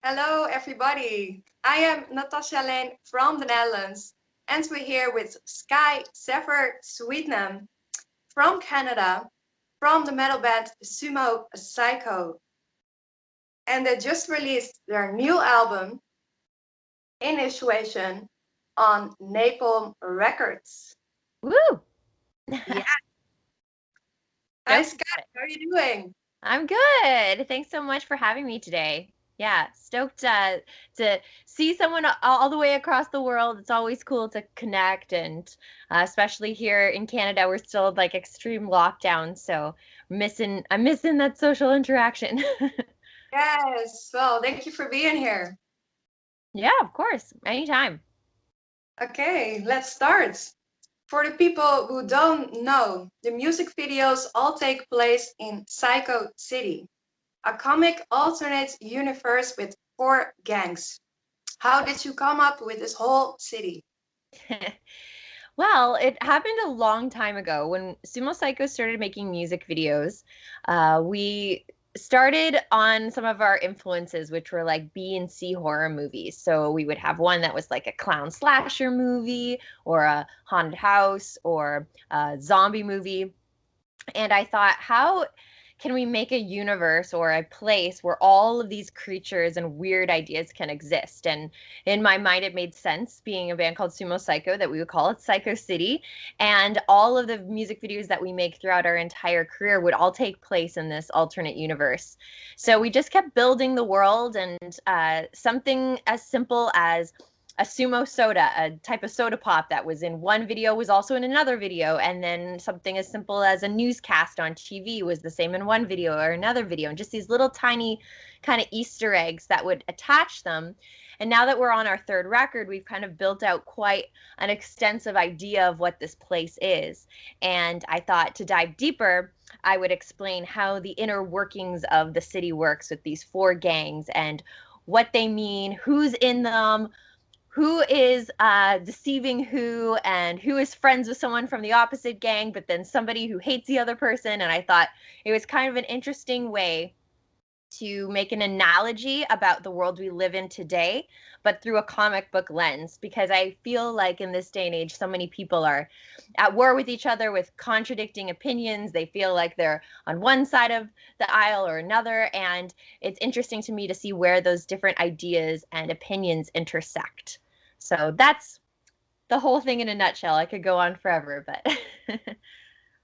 Hello, everybody. I am Natasha Lane from the Netherlands, and we're here with Skye, Sever, Sweetnam from Canada, from the metal band Sumo Cyco. And they just released their new album, Initation, on Napalm Records. Woo! Yeah. Hi, Stoked Skye. about it. How are you doing? I'm good. Thanks so much for having me today. Yeah, stoked to see someone all the way across the world. It's always cool to connect, and especially here in Canada, we're still like extreme lockdown, so I'm missing that social interaction. Yes. Well, thank you for being here. Yeah, of course, anytime. Okay, let's start. For the people who don't know, the music videos all take place in Cyco City, a comic alternate universe with 4 gangs. How did you come up with this whole city? Well, it happened a long time ago when Sumo Cyco started making music videos. We started on some of our influences, which were like B and C horror movies. So we would have one that was like a clown slasher movie, or a haunted house, or a zombie movie. And I thought, how can we make a universe or a place where all of these creatures and weird ideas can exist? And in my mind, it made sense, being a band called Sumo Cyco, that we would call it Cyco City. And all of the music videos that we make throughout our entire career would all take place in this alternate universe. So we just kept building the world, and something as simple as a sumo soda, a type of soda pop that was in one video was also in another video, and then something as simple as a newscast on TV was the same in one video or another video, and just these little tiny kind of Easter eggs that would attach them. And now that we're on our third record, we've kind of built out quite an extensive idea of what this place is. And I thought, to dive deeper, I would explain how the inner workings of the city works with these 4 gangs, and what they mean, who's in them, who is deceiving who, and who is friends with someone from the opposite gang, but then somebody who hates the other person. And I thought it was kind of an interesting way to make an analogy about the world we live in today, but through a comic book lens, because I feel like in this day and age, so many people are at war with each other with contradicting opinions. They feel like they're on one side of the aisle or another. And it's interesting to me to see where those different ideas and opinions intersect. So that's the whole thing in a nutshell. I could go on forever, but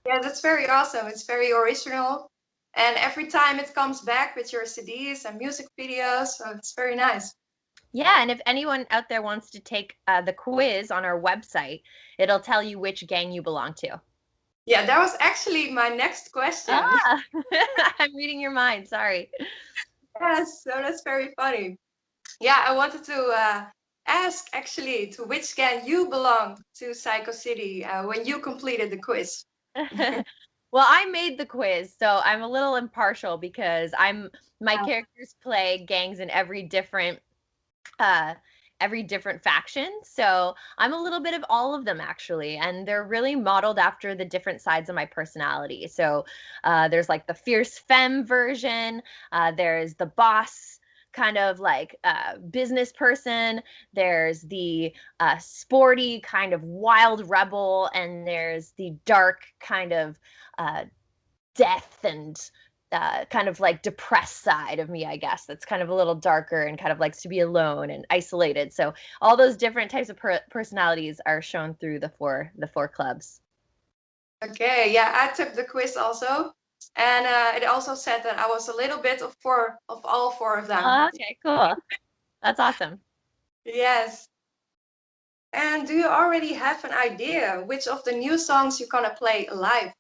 Yeah, that's very awesome. It's very original. And every time it comes back with your CDs and music videos, so it's very nice. yeah, and if anyone out there wants to take the quiz on our website, it'll tell you which gang you belong to. Yeah, that was actually my next question. Ah, I'm reading your mind. Sorry. Yes, so that's very funny. Yeah, I wanted to ask actually to which gang you belong to Psycho City when you completed the quiz. Well, I made the quiz, so I'm a little impartial because my characters play gangs in uh every different faction. So I'm a little bit of all of them, actually, and they're really modeled after the different sides of my personality. So there's like the fierce femme version, there's the boss kind of like business person, there's the sporty kind of wild rebel, and there's the dark kind of uh, death and kind of like depressed side of me, I guess. That's kind of a little darker and kind of likes to be alone and isolated. So all those different types of personalities are shown through the four clubs. Okay, yeah, I took the quiz also, and it also said that I was a little bit of all 4 of them. Okay, cool. That's awesome. Yes. And do you already have an idea which of the new songs you're gonna play live?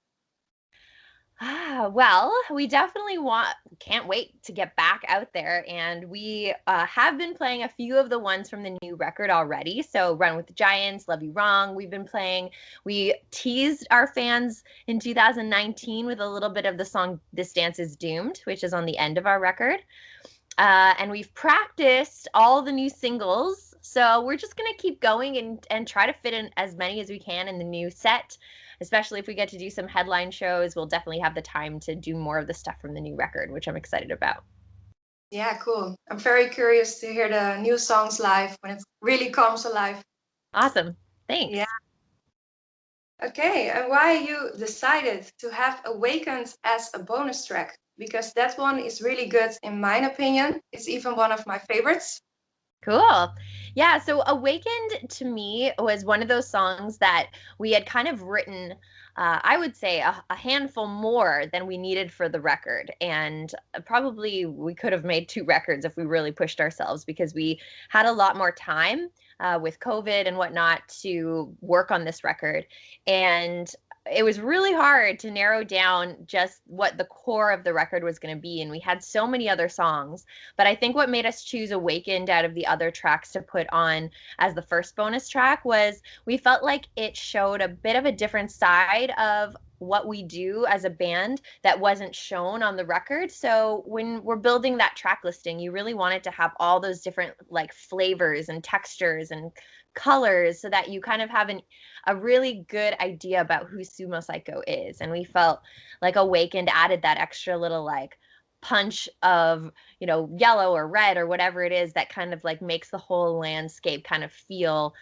Well, we definitely can't wait to get back out there. And we have been playing a few of the ones from the new record already. So, Run with the Giants, Love You Wrong, we've been playing. We teased our fans in 2019 with a little bit of the song This Dance is Doomed, which is on the end of our record. And we've practiced all the new singles. So we're just going to keep going and try to fit in as many as we can in the new set. Especially if we get to do some headline shows, we'll definitely have the time to do more of the stuff from the new record, which I'm excited about. Yeah, cool. I'm very curious to hear the new songs live when it really comes alive. Awesome. Yeah. Thanks. Okay, and why you decided to have Awakened as a bonus track? Because that one is really good in my opinion. It's even one of my favorites. Cool. Yeah, so Awakened to me was one of those songs that we had kind of written, I would say, a handful more than we needed for the record. And probably we could have made two records if we really pushed ourselves because we had a lot more time with COVID and whatnot to work on this record. And it was really hard to narrow down just what the core of the record was going to be. And we had so many other songs. But I think what made us choose Awakened out of the other tracks to put on as the first bonus track was we felt like it showed a bit of a different side of what we do as a band that wasn't shown on the record. So when we're building that track listing, you really want it to have all those different like flavors and textures and colors so that you kind of have a really good idea about who Sumo Cyco is. And we felt like Awakened added that extra little like punch of yellow or red or whatever it is that kind of like makes the whole landscape kind of feel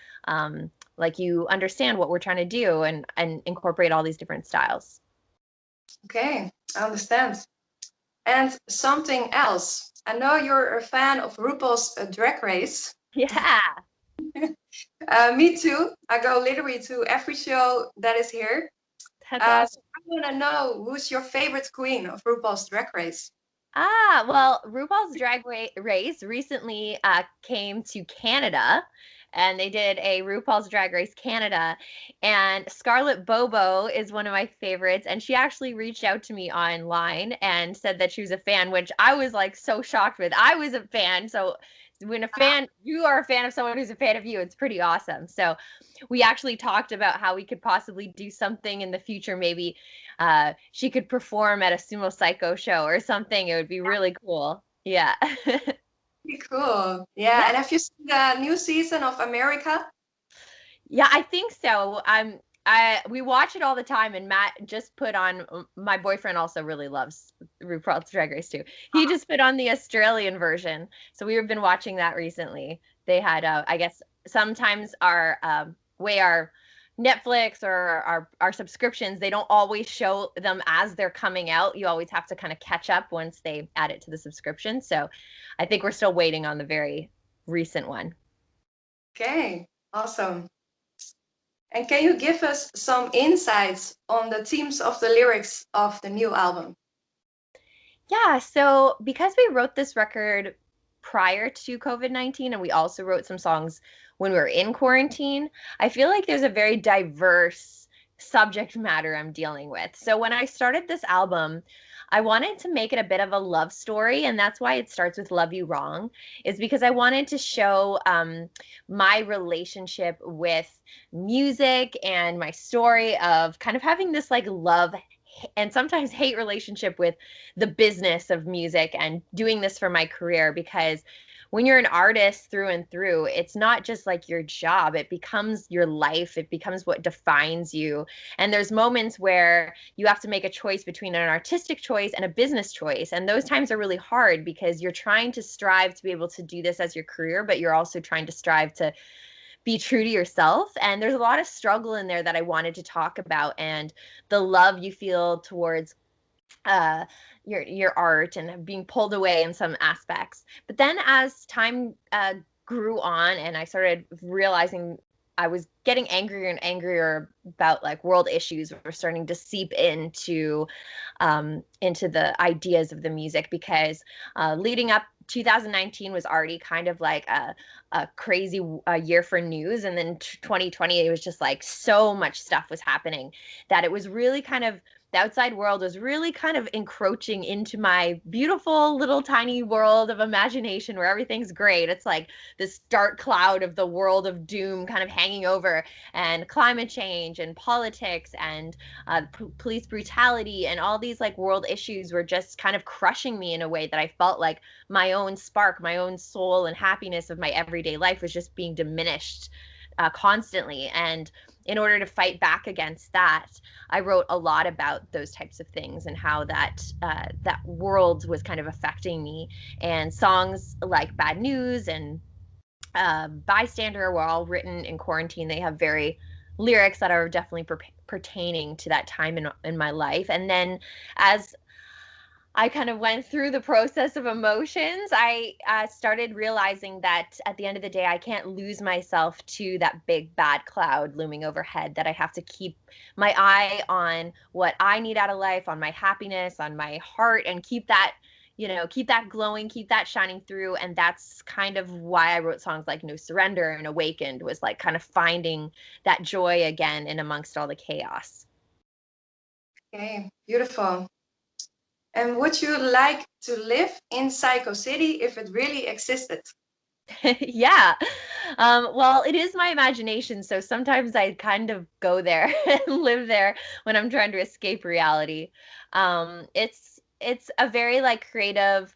like you understand what we're trying to do and incorporate all these different styles. Okay, I understand. And something else. I know you're a fan of RuPaul's Drag Race. Yeah, Me too. I go literally to every show that is here. that's awesome. So I want to know who's your favorite queen of RuPaul's Drag Race? Well, RuPaul's Race recently came to Canada and they did a RuPaul's Drag Race Canada. And Scarlett Bobo is one of my favorites. And she actually reached out to me online and said that she was a fan, which I was like so shocked with. I was a fan. So when you are a fan of someone who's a fan of you, it's pretty awesome. So we actually talked about how we could possibly do something in the future, maybe she could perform at a Sumo Cyco show or something. It would be really cool. Yeah. Pretty cool. Yeah, Yeah. and have you seen the new season of America? Yeah, I think so. I we watch it all the time, and Matt just put on. My boyfriend also really loves RuPaul's Drag Race too. He just put on the Australian version, so we've been watching that recently. They had, I guess, sometimes our way our Netflix or our subscriptions, they don't always show them as they're coming out. You always have to kind of catch up once they add it to the subscription. So, I think we're still waiting on the very recent one. Okay, awesome. And can you give us some insights on the themes of the lyrics of the new album? Yeah, so because we wrote this record prior to COVID-19 and we also wrote some songs when we were in quarantine, I feel like there's a very diverse subject matter I'm dealing with. So when I started this album, I wanted to make it a bit of a love story, and that's why it starts with Love You Wrong, is because I wanted to show my relationship with music and my story of kind of having this like love and sometimes hate relationship with the business of music and doing this for my career because when you're an artist through and through, it's not just like your job, it becomes your life, it becomes what defines you. And there's moments where you have to make a choice between an artistic choice and a business choice. And those times are really hard because you're trying to strive to be able to do this as your career, but you're also trying to strive to be true to yourself. And there's a lot of struggle in there that I wanted to talk about and the love you feel towards uh your art and being pulled away in some aspects. But then as time grew on and I started realizing I was getting angrier and angrier about like world issues were starting to seep into the ideas of the music because leading up 2019 was already kind of like a crazy year for news, and then 2020 it was just like so much stuff was happening that it was really kind of the outside world was really kind of encroaching into my beautiful little tiny world of imagination where everything's great. It's like this dark cloud of the world of doom kind of hanging over, and climate change and politics and police brutality and all these like world issues were just kind of crushing me in a way that I felt like my own spark, my own soul and happiness of my everyday life was just being diminished constantly. And in order to fight back against that, I wrote a lot about those types of things and how that world was kind of affecting me. And songs like Bad News and Bystander were all written in quarantine. They have very lyrics that are definitely pertaining to that time in my life. And then as I kind of went through the process of emotions, I started realizing that at the end of the day, I can't lose myself to that big bad cloud looming overhead, that I have to keep my eye on what I need out of life, on my happiness, on my heart, and keep that, keep that glowing, keep that shining through. And that's kind of why I wrote songs like No Surrender and Awakened, was like kind of finding that joy again in amongst all the chaos. Okay, beautiful. And would you like to live in Cyco City if it really existed? Yeah. Well, it is my imagination, so sometimes I kind of go there and live there when I'm trying to escape reality. It's a very like creative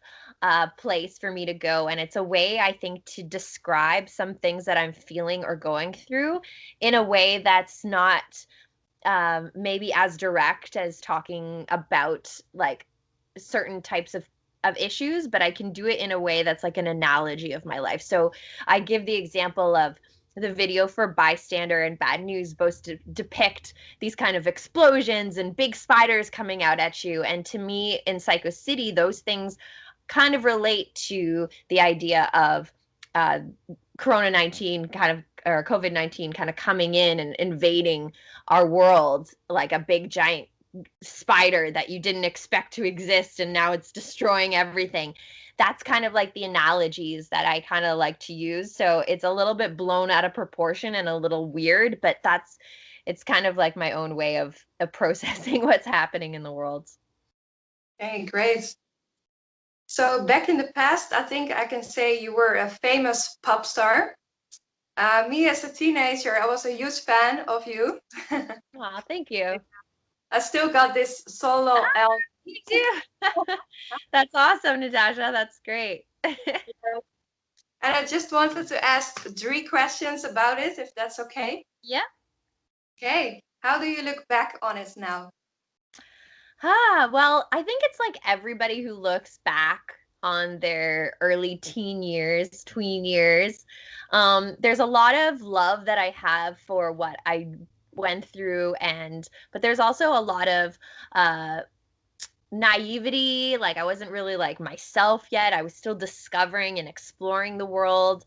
place for me to go, and it's a way I think to describe some things that I'm feeling or going through in a way that's not maybe as direct as talking about like certain types of issues, but I can do it in a way that's like an analogy of my life. So I give the example of the video for Bystander and Bad News both depict these kind of explosions and big spiders coming out at you. And to me, in Cyco City, those things kind of relate to the idea of uh, Corona 19 kind of, or COVID 19 kind of coming in and invading our world like a big giant spider that you didn't expect to exist and now it's destroying everything. That's kind of like the analogies that I kind of like to use. So it's a little bit blown out of proportion and a little weird, but it's kind of like my own way of processing what's happening in the world. Okay, great. So back in the past, I think I can say you were a famous pop star. Me as a teenager, I was a huge fan of you. Aw, thank you. I still got this solo album. You do. That's awesome, Natasha. That's great. And I just wanted to ask 3 questions about it, if that's okay. Yeah. Okay. How do you look back on it now? Well, I think it's like everybody who looks back on their early teen years, tween years. There's a lot of love that I have for what I went through, but there's also a lot of uh naivety. Like I wasn't really like myself yet. I was still discovering and exploring the world,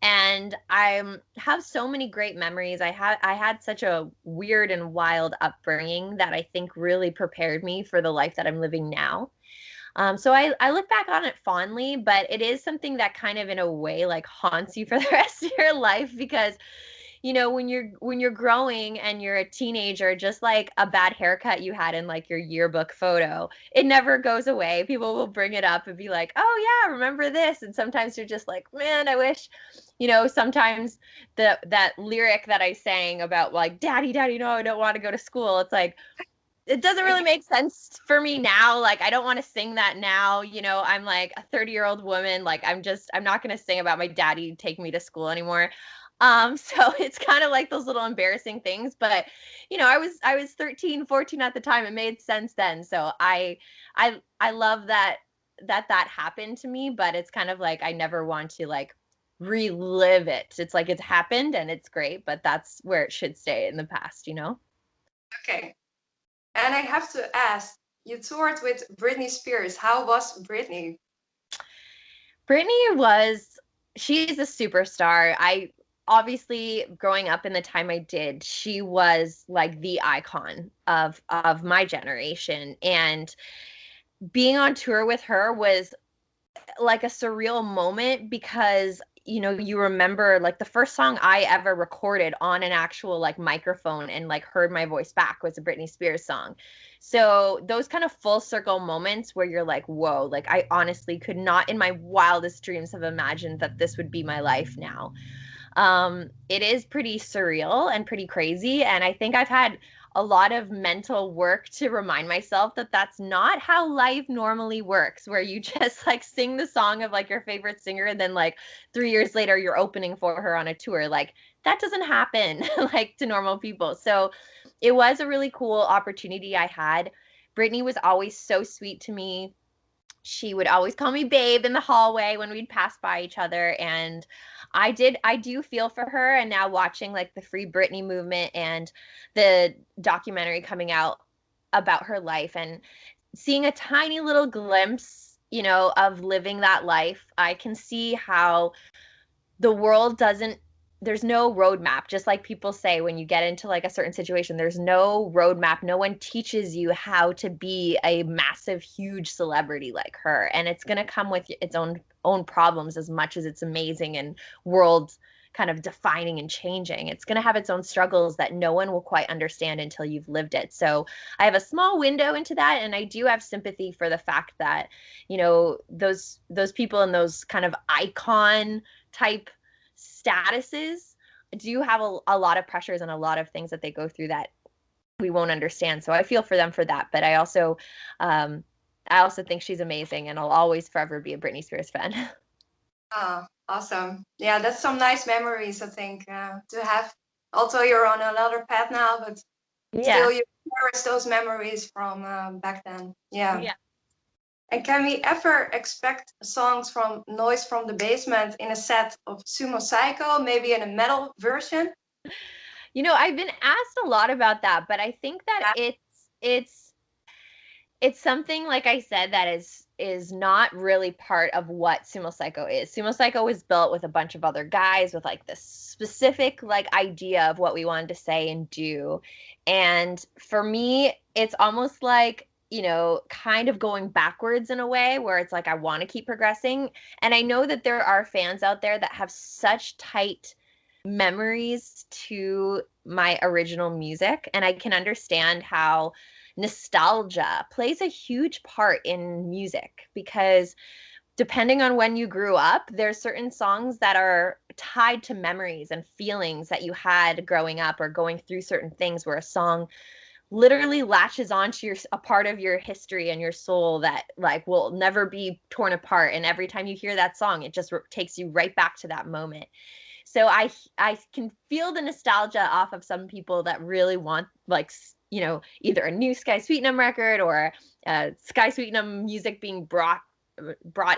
and I have so many great memories. I had such a weird and wild upbringing that I think really prepared me for the life that I'm living now. So I look back on it fondly, but it is something that kind of in a way like haunts you for the rest of your life, because when you're growing and you're a teenager, just like a bad haircut you had in like your yearbook photo, it never goes away. People will bring it up and be like, oh yeah, remember this? And sometimes you're just like, man, I wish, sometimes that lyric that I sang about like daddy daddy, no, I don't want to go to school, it's like it doesn't really make sense for me now. Like I don't want to sing that now. I'm like a 30-year-old woman. Like I'm not going to sing about my daddy taking me to school anymore. So it's kind of like those little embarrassing things, but I was 13, 14 at the time. It made sense then. So I love that happened to me, but it's kind of like I never want to like relive it. It's like it's happened and it's great, but that's where it should stay in the past. Okay. And I have to ask, you toured with Britney Spears. How was Britney? She's a superstar. I obviously growing up in the time I did, she was like the icon of my generation. And being on tour with her was like a surreal moment because you remember like the first song I ever recorded on an actual like microphone and like heard my voice back was a Britney Spears song. So those kind of full circle moments where you're like, whoa, like I honestly could not in my wildest dreams have imagined that this would be my life now. It is pretty surreal and pretty crazy, and I think I've had a lot of mental work to remind myself that that's not how life normally works, where you just like sing the song of like your favorite singer and then like 3 years later you're opening for her on a tour. Like that doesn't happen like to normal people. So it was a really cool opportunity I had. Britney was always so sweet to me. She would always call me babe in the hallway when we'd pass by each other. And I do feel for her. And now watching like the Free Britney movement and the documentary coming out about her life and seeing a tiny little glimpse, you know, of living that life, I can see how the world doesn't, there's no roadmap. Just like people say, when you get into like a certain situation, there's no roadmap. No one teaches you how to be a massive, huge celebrity like her. And it's going to come with its own problems as much as it's amazing and world kind of defining and changing. It's going to have its own struggles that no one will quite understand until you've lived it. So I have a small window into that, and I do have sympathy for the fact that, you know, those people in those kind of icon type statuses do have a lot of pressures and a lot of things that they go through that we won't understand. So I feel for them for that. But I also think she's amazing, and I'll always forever be a Britney Spears fan. Oh, awesome. Yeah, that's some nice memories, I think, to have. Also, you're on another path now, but Yeah. still you cherish those memories from back then. Yeah. Yeah. And can we ever expect songs from Noise from the Basement in a set of Sumo Cyco, maybe in a metal version? You know, I've been asked a lot about that, but I think that Yeah. it's something, like I said, that is not really part of what Sumo Cyco is. Sumo Cyco was built with a bunch of other guys with like this specific like idea of what we wanted to say and do. And for me, it's almost like, you know, kind of going backwards in a way where it's like I want to keep progressing. And I know that there are fans out there that have such tight memories to my original music, and I can understand how nostalgia plays a huge part in music, because depending on when you grew up, there's certain songs that are tied to memories and feelings that you had growing up or going through certain things, where a song literally latches onto a part of your history and your soul that like will never be torn apart, and every time you hear that song it just takes you right back to that moment. So I can feel the nostalgia off of some people that really want like, you know, either a new Skye Sweetnam record or Skye Sweetnam music being brought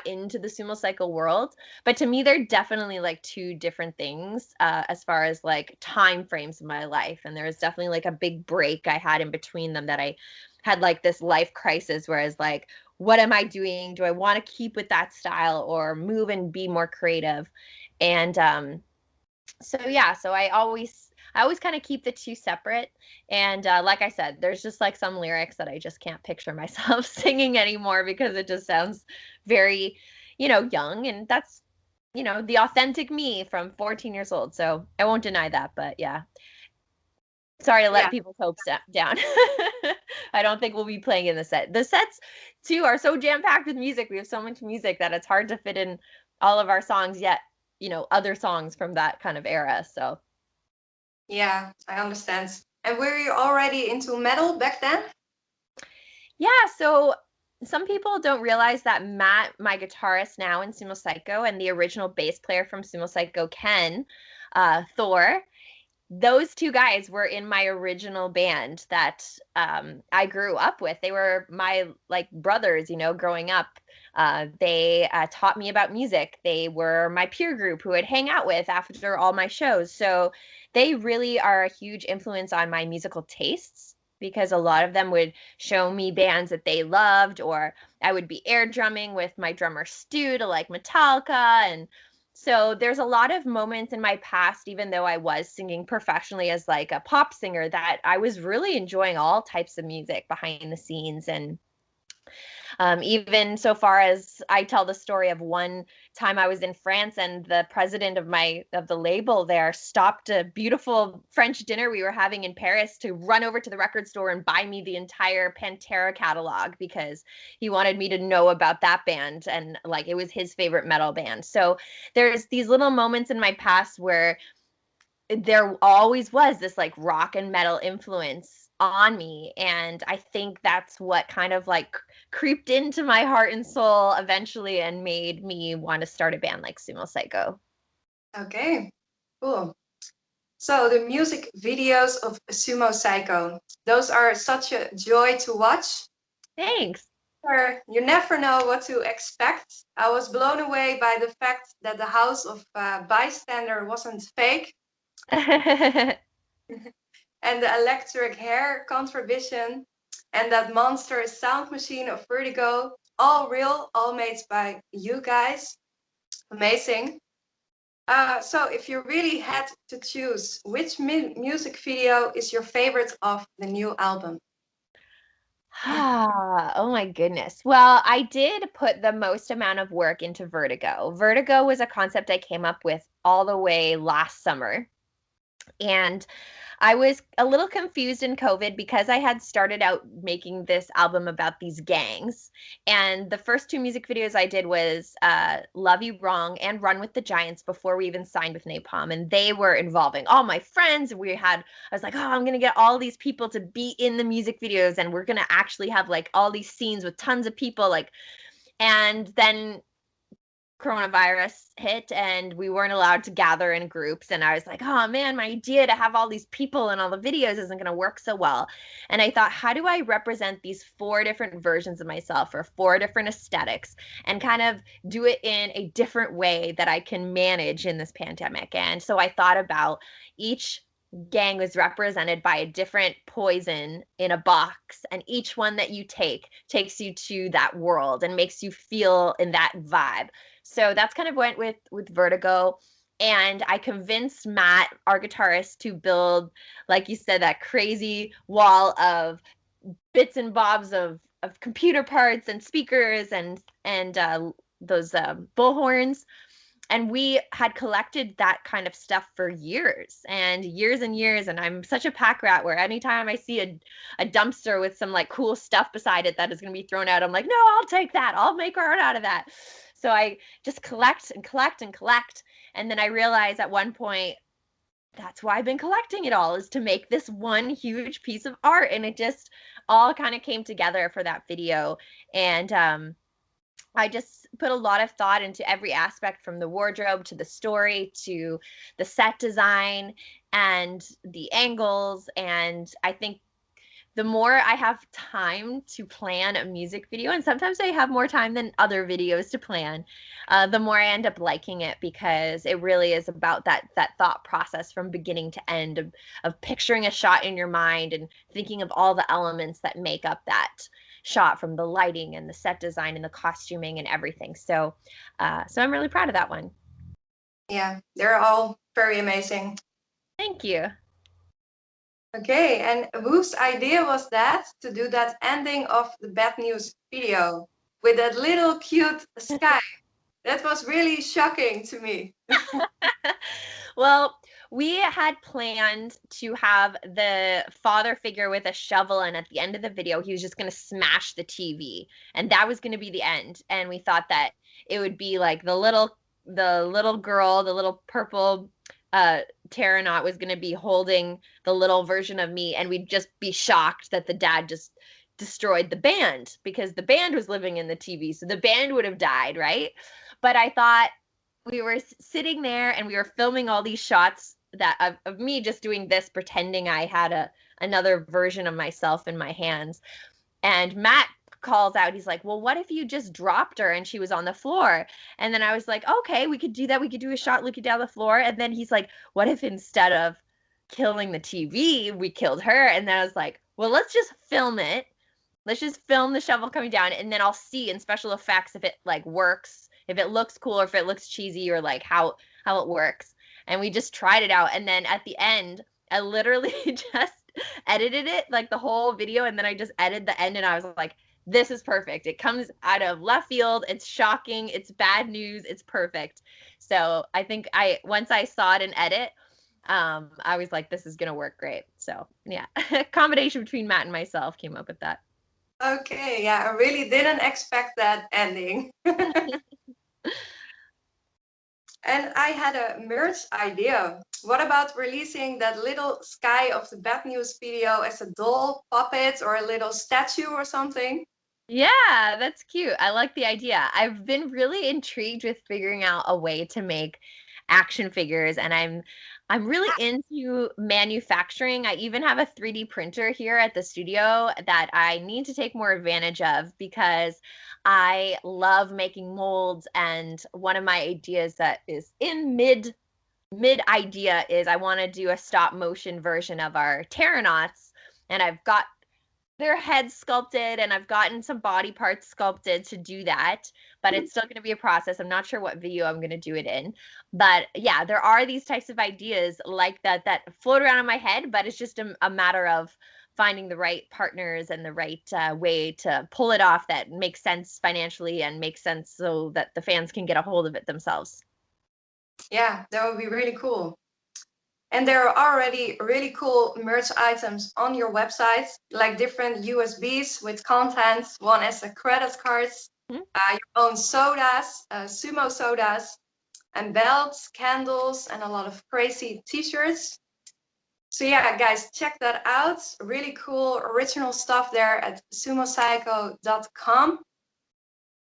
into the Sumo Cycle world. But to me, they're definitely like two different things as far as like time frames in my life. And there was definitely like a big break I had in between them, that I had like this life crisis, whereas like, what am I doing? Do I want to keep with that style or move and be more creative? And so yeah, so I always kind of keep the two separate. And like I said, there's just like some lyrics that I just can't picture myself singing anymore, because it just sounds very, you know, young, and that's, you know, the authentic me from 14 years old. So I won't deny that. But yeah, sorry to let Yeah. people's hopes down. I don't think we'll be playing in the set. The sets too are so jam packed with music. We have so much music that it's hard to fit in all of our songs yet, you know, other songs from that kind of era. So Yeah, I understand. And were you already into metal back then? yeah, so some people don't realize that Matt, my guitarist now in Sumo Cyco, and the original bass player from Sumo Cyco, Ken, Thor, those two guys were in my original band that I grew up with. They were my like brothers, you know, growing up. They taught me about music. They were my peer group who I'd hang out with after all my shows. So they really are a huge influence on my musical tastes, because a lot of them would show me bands that they loved, or I would be air drumming with my drummer Stu to like Metallica. And so there's a lot of moments in my past, even though I was singing professionally as like a pop singer, that I was really enjoying all types of music behind the scenes. And even so far as I tell the story of one time I was in France, and the president of the label there stopped a beautiful French dinner we were having in Paris to run over to the record store and buy me the entire Pantera catalog, because he wanted me to know about that band, and like it was his favorite metal band. So there's these little moments in my past where there always was this like rock and metal influence on me. And I think that's what kind of like creeped into my heart and soul eventually and made me want to start a band like Sumo Cyco. Okay, cool. So the music videos of Sumo Cyco, those are such a joy to watch. Thanks. You never know what to expect. I was blown away by the fact that the house of Bystander wasn't fake, and the electric hair contribution, and that monster sound machine of Vertigo, all real, all made by you guys. Amazing. So if you really had to choose, which music video is your favorite of the new album? Oh my goodness. Well, I did put the most amount of work into Vertigo. Vertigo was a concept I came up with all the way last summer. And I was a little confused in COVID because I had started out making this album about these gangs. And the first two music videos I did was Love You Wrong and Run with the Giants before we even signed with Napalm. And they were involving all my friends. I was like, oh, I'm going to get all these people to be in the music videos. And we're going to actually have like all these scenes with tons of people. And then coronavirus hit and we weren't allowed to gather in groups, and I was like, oh man, my idea to have all these people and all the videos isn't going to work so well. And I thought, how do I represent these four different versions of myself or four different aesthetics and kind of do it in a different way that I can manage in this pandemic? And so I thought about each gang was represented by a different poison in a box, and each one that you take takes you to that world and makes you feel in that vibe. So that's kind of went with Vertigo. And I convinced Matt, our guitarist, to build, like you said, that crazy wall of bits and bobs of computer parts and speakers and those bullhorns. And we had collected that kind of stuff for years and years and years. And I'm such a pack rat where anytime I see a dumpster with some like cool stuff beside it that is going to be thrown out, I'm like, no, I'll take that. I'll make art out of that. So I just collect and collect and collect. And then I realized at one point, that's why I've been collecting it all, is to make this one huge piece of art. And it just all kind of came together for that video. And I just put a lot of thought into every aspect, from the wardrobe to the story to the set design and the angles. And I think the more I have time to plan a music video, and sometimes I have more time than other videos to plan, the more I end up liking it, because it really is about that thought process from beginning to end of picturing a shot in your mind and thinking of all the elements that make up that shot, from the lighting and the set design and the costuming and everything. So I'm really proud of that one. Yeah, they're all very amazing. Thank you. Okay, and whose idea was that to do that ending of the bad news video with that little cute Skye? That was really shocking to me. Well, we had planned to have the father figure with a shovel, and at the end of the video, he was just going to smash the TV, and that was going to be the end. And we thought that it would be like the little girl, the little purple Terranaut was going to be holding the little version of me, and we'd just be shocked that the dad just destroyed the band, because the band was living in the TV, so the band would have died, right? But I thought, we were sitting there and we were filming all these shots that of me just doing this, pretending I had another version of myself in my hands. And Matt calls out, he's like, well, what if you just dropped her and she was on the floor? And then I was like, okay, we could do that. We could do a shot looking down the floor. And then he's like, what if instead of killing the TV, we killed her? And then I was like, well, let's just film it. Let's just film the shovel coming down, and then I'll see in special effects if it like works, if it looks cool, or if it looks cheesy, or like how it works. And we just tried it out, and then at the end, I literally just edited it, like the whole video, and then I just edited the end, and I was like, this is perfect. It comes out of left field. It's shocking. It's bad news. It's perfect. So I think once I saw it in edit, I was like, this is gonna work great. So yeah, combination between Matt and myself came up with that. Okay, yeah, I really didn't expect that ending. And I had a merch idea. What about releasing that little Skye of the Bad News video as a doll, puppet, or a little statue or something? Yeah, that's cute. I like the idea. I've been really intrigued with figuring out a way to make action figures, and I'm really into manufacturing. I even have a 3D printer here at the studio that I need to take more advantage of because I love making molds, and one of my ideas that is in mid idea is I want to do a stop motion version of our Terranauts, and I've got their heads sculpted and I've gotten some body parts sculpted to do that, but it's still going to be a process. I'm not sure what video I'm going to do it in. But yeah, there are these types of ideas like that float around in my head, but it's just a matter of finding the right partners and the right way to pull it off that makes sense financially and makes sense so that the fans can get a hold of it themselves. Yeah, that would be really cool. And there are already really cool merch items on your website, like different USBs with content, one as a credit cards, Hmm? your own sodas, Sumo sodas, and belts, candles, and a lot of crazy t-shirts. So yeah, guys, check that out. Really cool original stuff there at sumocyco.com.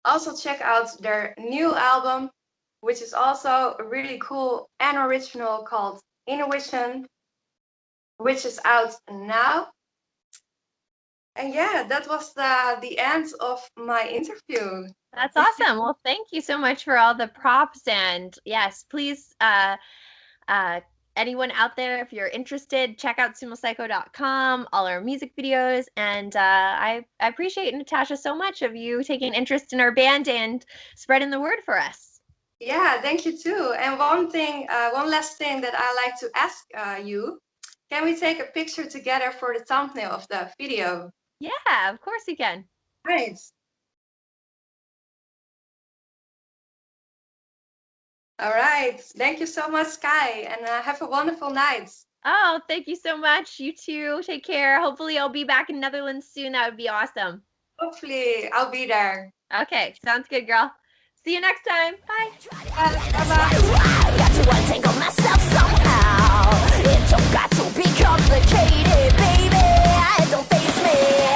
Also check out their new album, which is also really cool and original, called Initation, which is out now. And yeah, that was the end of my interview. That's awesome. Well, thank you so much for all the props. And yes, please, uh, anyone out there, if you're interested, check out sumocyco.com, all our music videos. And I appreciate, Natasha, so much of you taking interest in our band and spreading the word for us. Yeah, thank you too. And one last thing that I like to ask you, can we take a picture together for the thumbnail of the video? Yeah, of course you can. Right. All right. Thank you so much, Skye, and have a wonderful night. Oh, thank you so much. You too. Take care. Hopefully, I'll be back in Netherlands soon. That would be awesome. Hopefully, I'll be there. Okay, sounds good, girl. See you next time. Bye. Bye-bye. Got to untangle myself somehow. It don't got to be complicated, baby. It don't face me.